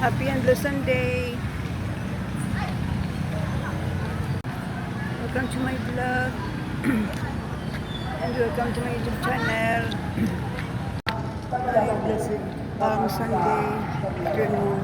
Happy and blessed Sunday. Welcome to my vlog. And welcome to my YouTube channel. Happy blessed Palm Sunday afternoon.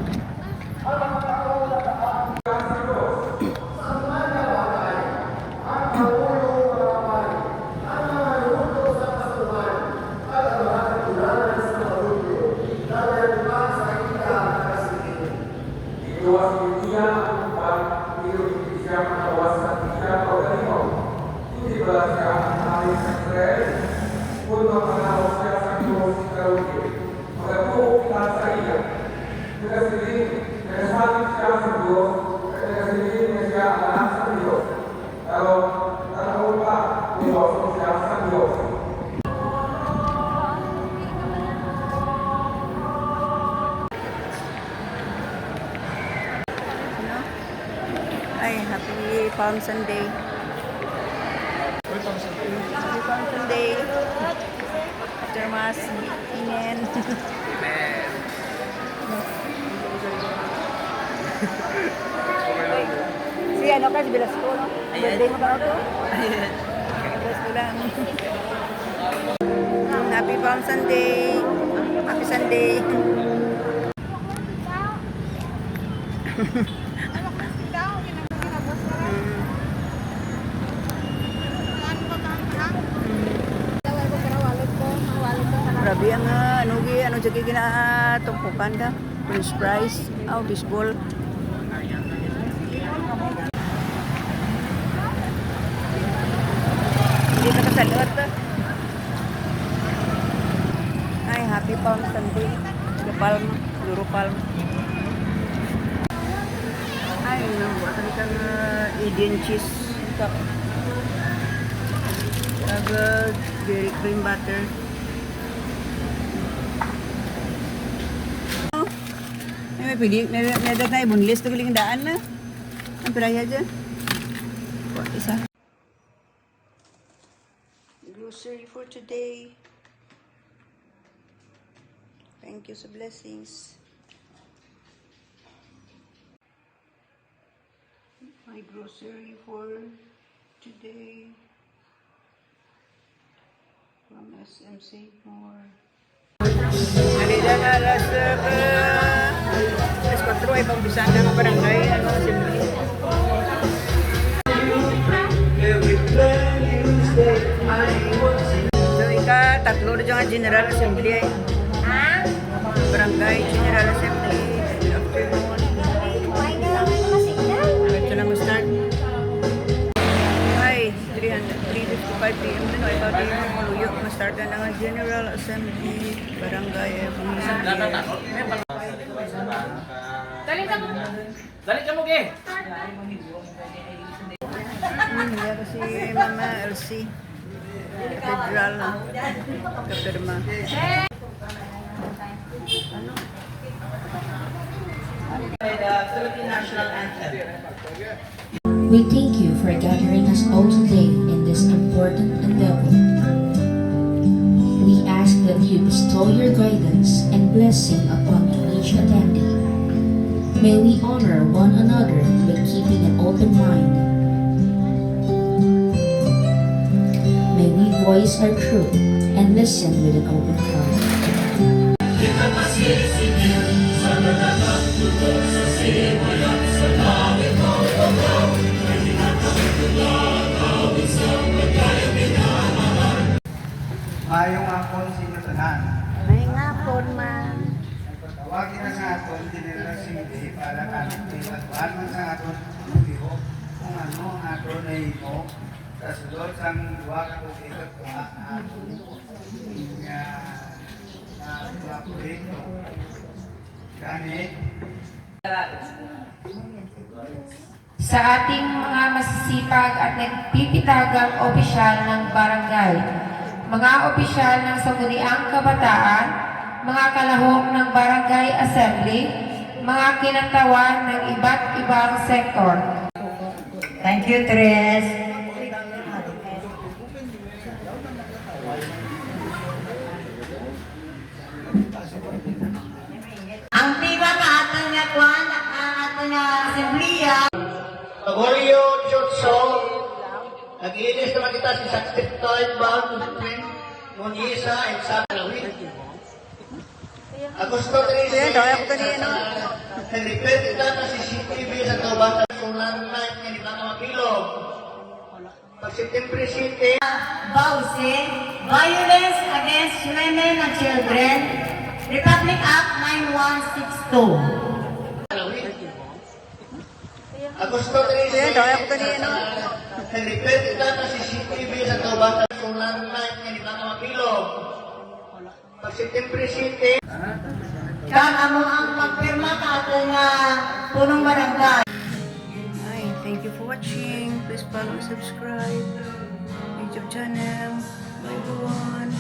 Ay, happy Palm Sunday. Happy Palm Sunday. After Mass, Amen. Si ano ka, si Velasco, no? Birthday mo ba ito? Ayan. Velasco lang. Happy Palm Sunday. Happy Sunday. Grabe ang ano jagi tumpukan da. French fries, baseball. Hindi na kasalot. Ay, happy Palm Sunday. Palm, Euro Palm. Ay, nabuhat kang Indian cheese. Dairy cream butter. May pili, may dagat na ibunlis to galing daan na. Ang piraya dyan. Isa. Grocery for today. Thank you sa blessings. My grocery for today from SMC More. Alida na alas 4 ay pampisan na ng barangay assembly. So tatlo na dyan General Assembly ay barangay General Assembly afternoon. Ito na mag-start. Ay 3:55 PM din ay bago yung maluyo. Ma-start na ng General Assembly barangay Dali ka mo, Ge! Yan si Mama Elsie. Cathedral na. Kapirma. Ano? Philippine National Anthem. We thank you for gathering us all today in this important endeavor. We ask that you bestow your guidance and blessing upon each attendee. May we honor one another by keeping an open mind. May we voice our truth and listen with an open heart. Mayong hapon sa inyo tanan. May ngapon man. Tawagin na sa aton, General Assembly para kami pinatuan man sa aton biho kung ano ang aton na ito kasulod sa duwa kalubigat kung aton na proyekto. Ganit. Sa ating mga masisipag at nagpipitagang opisyal ng barangay, mga opisyal ng Sangguniang Kabataan, mga kalahok ng barangay assembly, mga kinatawan ng iba't ibang sektor. Thank you, Tres. Ang tiba nga atong nga kita si Saksiptoid Bahal Muslim, Munisa, and Sakalawin. Agosto 13, Ayan, kaya ko kanina. nag-repair kita na CCTV sa Tobata Solar Light nga di ba nga mapilog. Pag September City, Bausi, Violence Against Women and Children, Republic Act 9162. Agosto 13, Ayan, kaya ko kanina. nag-repair kita na CCTV sa Tobata Solar Light nga di ba nga mapilog. Pag September City, Kama mo ang magpirma ka ato nga punong barangay. Hi, thank you for watching. Please follow and subscribe. YouTube channel. Bye everyone.